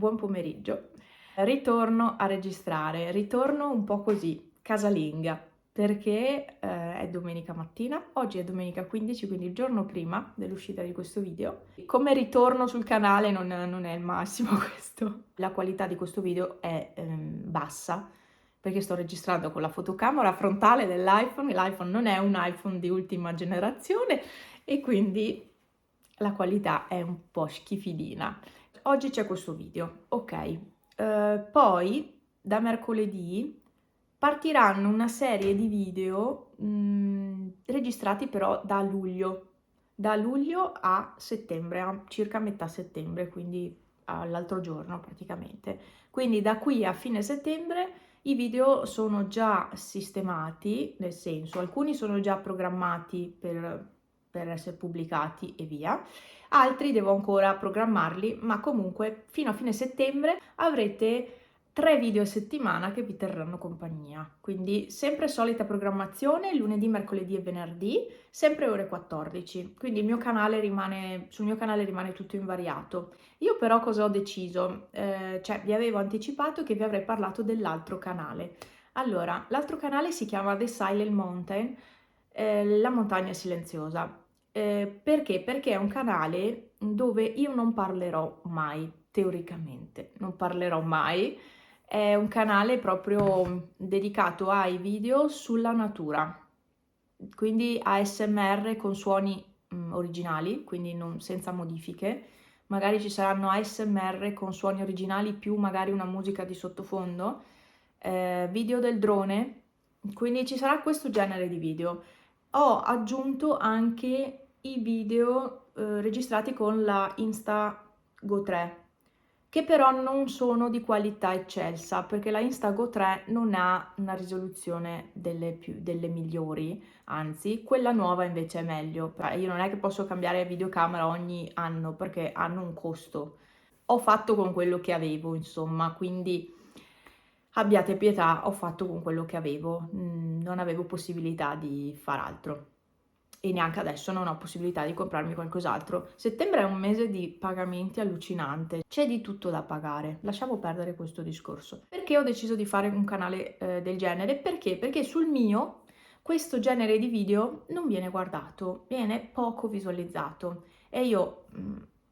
buon pomeriggio. Ritorno a registrare, ritorno un po' così, casalinga, perché è domenica mattina, oggi è domenica 15, quindi il giorno prima dell'uscita di questo video. Come ritorno sul canale non è il massimo questo. La qualità di questo video è bassa, perché sto registrando con la fotocamera frontale dell'iPhone, l'iPhone non è un iPhone di ultima generazione e quindi la qualità è un po' schifidina. Oggi c'è questo video, ok. Poi da mercoledì partiranno una serie di video registrati però da luglio a settembre, a circa metà settembre, quindi all'altro giorno praticamente. Quindi da qui a fine settembre i video sono già sistemati, nel senso alcuni sono già programmati per essere pubblicati e via, altri devo ancora programmarli, ma comunque fino a fine settembre avrete 3 video a settimana che vi terranno compagnia. Quindi sempre solita programmazione, lunedì, mercoledì e venerdì, sempre ore 14. Quindi sul mio canale rimane tutto invariato. Io però cosa ho deciso? Cioè vi avevo anticipato che vi avrei parlato dell'altro canale. Allora, l'altro canale si chiama The Silent Mountain, la montagna silenziosa. Perché? Perché è un canale dove io non parlerò mai, teoricamente, non parlerò mai. È un canale proprio dedicato ai video sulla natura, quindi ASMR con suoni originali, quindi senza modifiche. Magari ci saranno ASMR con suoni originali più magari una musica di sottofondo, video del drone, quindi ci sarà questo genere di video. Ho aggiunto anche i video registrati con la Instago 3, che però non sono di qualità eccelsa, perché la Instago 3 non ha una risoluzione delle migliori, anzi, quella nuova invece è meglio. Io non è che posso cambiare videocamera ogni anno, perché hanno un costo. Ho fatto con quello che avevo, insomma, quindi abbiate pietà, ho fatto con quello che avevo, non avevo possibilità di far altro e neanche adesso non ho possibilità di comprarmi qualcos'altro. Settembre è un mese di pagamenti allucinante, c'è di tutto da pagare, lasciamo perdere questo discorso. Perché ho deciso di fare un canale del genere? Perché? Perché sul mio questo genere di video non viene guardato, viene poco visualizzato e io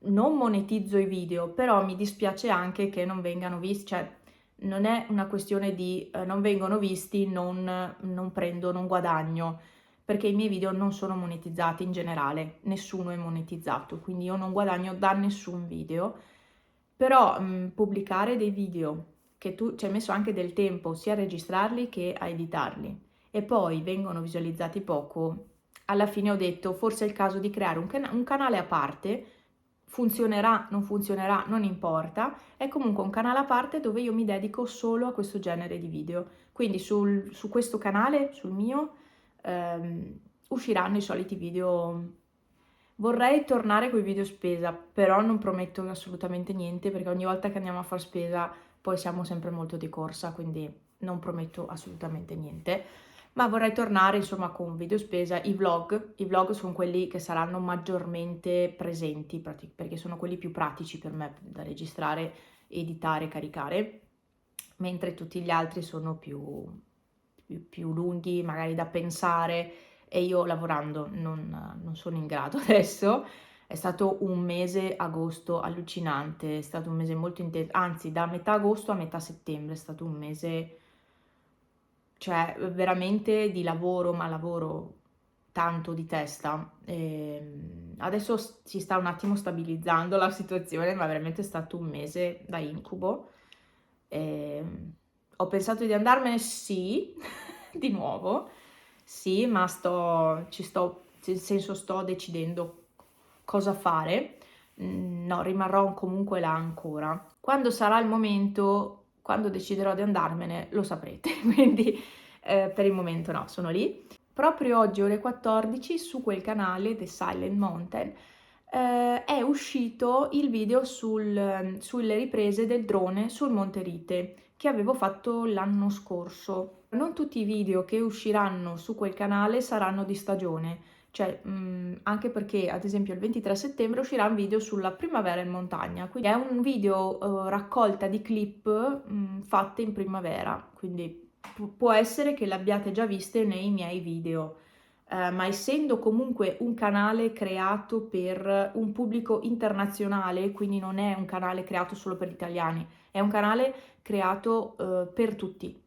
non monetizzo i video, però mi dispiace anche che non vengano visti, cioè non è una questione di non vengono visti, non prendo, non guadagno, perché i miei video non sono monetizzati in generale, nessuno è monetizzato, quindi io non guadagno da nessun video, però pubblicare dei video che tu ci hai messo anche del tempo sia a registrarli che a editarli e poi vengono visualizzati poco, alla fine ho detto forse è il caso di creare un canale a parte, funzionerà, non importa, è comunque un canale a parte dove io mi dedico solo a questo genere di video. Quindi su questo canale, sul mio, usciranno i soliti video. Vorrei tornare con i video spesa, però non prometto assolutamente niente perché ogni volta che andiamo a fare spesa poi siamo sempre molto di corsa, quindi non prometto assolutamente niente. Ma vorrei tornare insomma con video spesa, i vlog sono quelli che saranno maggiormente presenti perché sono quelli più pratici per me da registrare, editare, caricare, mentre tutti gli altri sono più lunghi, magari da pensare e io lavorando non sono in grado adesso. È stato un mese agosto allucinante, è stato un mese molto intenso, anzi da metà agosto a metà settembre è stato un mese, cioè veramente di lavoro, ma lavoro tanto di testa. Adesso si sta un attimo stabilizzando la situazione, ma veramente è stato un mese da incubo. Ho pensato di andarmene, sì, di nuovo, sì, ma nel senso sto decidendo cosa fare. No, rimarrò comunque là ancora. Quando sarà il momento, quando deciderò di andarmene, lo saprete, quindi per il momento no, sono lì. Proprio oggi ore 14 su quel canale The Silent Mountain è uscito il video sulle riprese del drone sul Monte Rite che avevo fatto l'anno scorso. Non tutti i video che usciranno su quel canale saranno di stagione, cioè anche perché ad esempio il 23 settembre uscirà un video sulla primavera in montagna, quindi è un video raccolta di clip fatte in primavera, quindi può essere che l'abbiate già viste nei miei video. Ma essendo comunque un canale creato per un pubblico internazionale, quindi non è un canale creato solo per gli italiani, è un canale creato per tutti,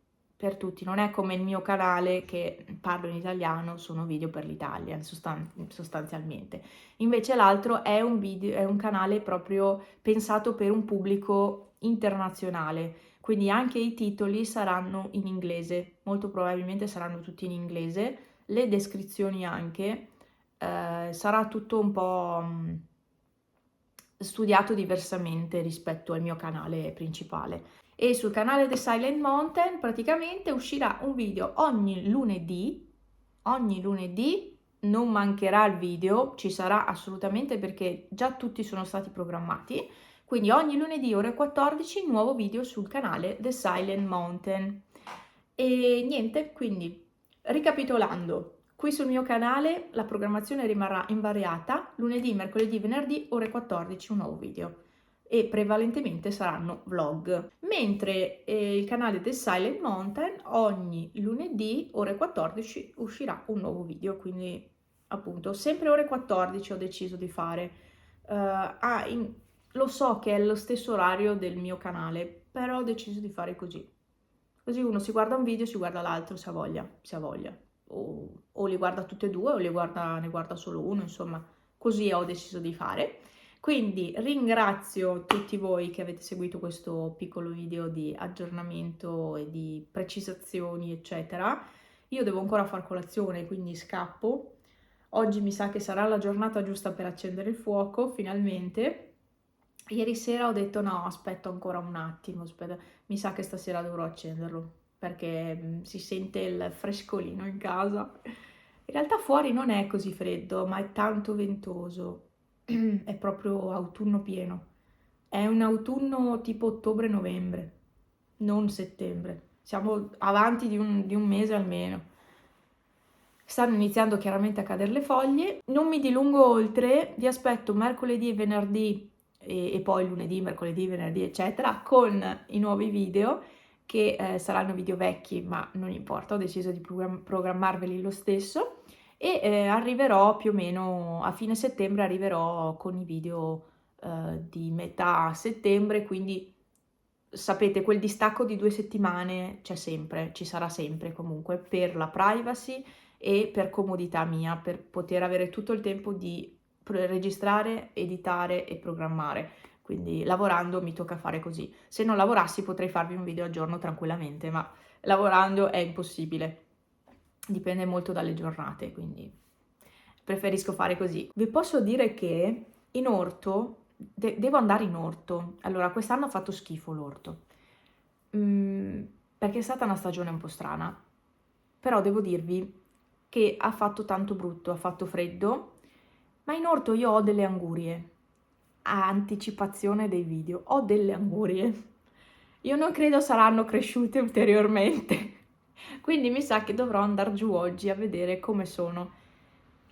non è come il mio canale che parlo in italiano, sono video per l'Italia sostanzialmente. Invece l'altro è è un canale proprio pensato per un pubblico internazionale, quindi anche i titoli saranno in inglese, molto probabilmente saranno tutti in inglese, le descrizioni anche, sarà tutto un po' studiato diversamente rispetto al mio canale principale. E sul canale The Silent Mountain praticamente uscirà un video ogni lunedì, non mancherà il video, ci sarà assolutamente perché già tutti sono stati programmati, quindi ogni lunedì ore 14 nuovo video sul canale The Silent Mountain. E niente, quindi ricapitolando, qui sul mio canale la programmazione rimarrà invariata, lunedì, mercoledì, venerdì, ore 14 un nuovo video e prevalentemente saranno vlog, mentre il canale The Silent Mountain ogni lunedì, ore 14, uscirà un nuovo video, quindi appunto sempre ore 14 ho deciso di fare. Lo so che è lo stesso orario del mio canale, però ho deciso di fare così. Così uno si guarda un video, si guarda l'altro, se ha voglia, se ha voglia. O li guarda tutte e due o ne guarda solo uno, insomma, così ho deciso di fare. Quindi ringrazio tutti voi che avete seguito questo piccolo video di aggiornamento e di precisazioni, eccetera. Io devo ancora far colazione, quindi scappo. Oggi mi sa che sarà la giornata giusta per accendere il fuoco, finalmente. Ieri sera ho detto no, aspetto ancora un attimo, aspetta. Mi sa che stasera dovrò accenderlo perché si sente il frescolino in casa. In realtà fuori non è così freddo, ma è tanto ventoso. È proprio autunno pieno. È un autunno tipo ottobre-novembre, non settembre. Siamo avanti di un mese almeno. Stanno iniziando chiaramente a cadere le foglie. Non mi dilungo oltre, vi aspetto mercoledì e venerdì e poi lunedì, mercoledì, venerdì, eccetera, con i nuovi video che saranno video vecchi, ma non importa, ho deciso di programmarveli lo stesso e arriverò più o meno a fine settembre, arriverò con i video di metà settembre, quindi sapete, quel distacco di 2 settimane c'è sempre, ci sarà sempre comunque per la privacy e per comodità mia, per poter avere tutto il tempo di registrare, editare e programmare. Quindi lavorando mi tocca fare così. Se non lavorassi potrei farvi un video al giorno tranquillamente, ma lavorando è impossibile. Dipende molto dalle giornate, quindi preferisco fare così. Vi posso dire che in orto devo andare in orto. Allora, quest'anno ha fatto schifo l'orto. Perché è stata una stagione un po' strana. Però devo dirvi che ha fatto tanto brutto, ha fatto freddo, ma in orto io ho delle angurie. A anticipazione dei video, ho delle angurie. Io non credo saranno cresciute ulteriormente. Quindi mi sa che dovrò andare giù oggi a vedere come sono.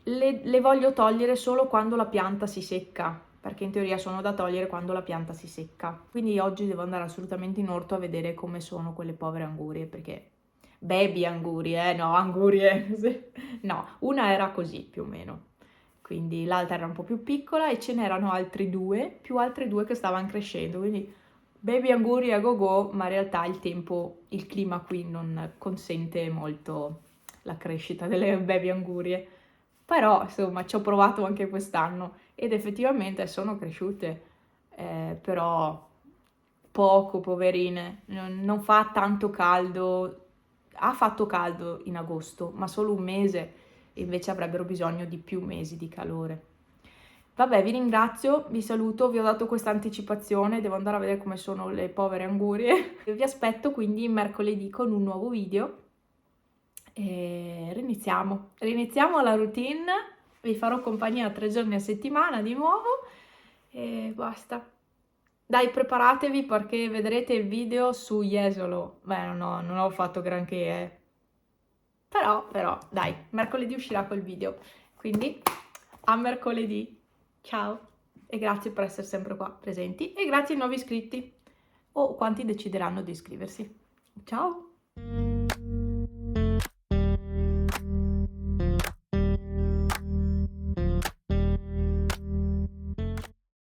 Le voglio togliere solo quando la pianta si secca, perché in teoria sono da togliere quando la pianta si secca. Quindi oggi devo andare assolutamente in orto a vedere come sono quelle povere angurie, perché baby angurie, no, angurie, no, una era così più o meno. Quindi l'altra era un po' più piccola e ce n'erano altri due, più altre due che stavano crescendo, quindi baby angurie a go go, ma in realtà il tempo, il clima qui non consente molto la crescita delle baby angurie. Però insomma ci ho provato anche quest'anno ed effettivamente sono cresciute, però poco, poverine, non fa tanto caldo, ha fatto caldo in agosto, ma solo un mese, invece avrebbero bisogno di più mesi di calore. Vabbè, vi ringrazio, vi saluto, vi ho dato questa anticipazione, devo andare a vedere come sono le povere angurie. Vi aspetto quindi mercoledì con un nuovo video. E riniziamo la routine, vi farò compagnia 3 giorni a settimana di nuovo e basta. Dai, preparatevi perché vedrete il video su Jesolo. Beh, non ho fatto granché, Però, dai, mercoledì uscirà quel video. Quindi a mercoledì, ciao e grazie per essere sempre qua presenti e grazie ai nuovi iscritti o quanti decideranno di iscriversi. Ciao!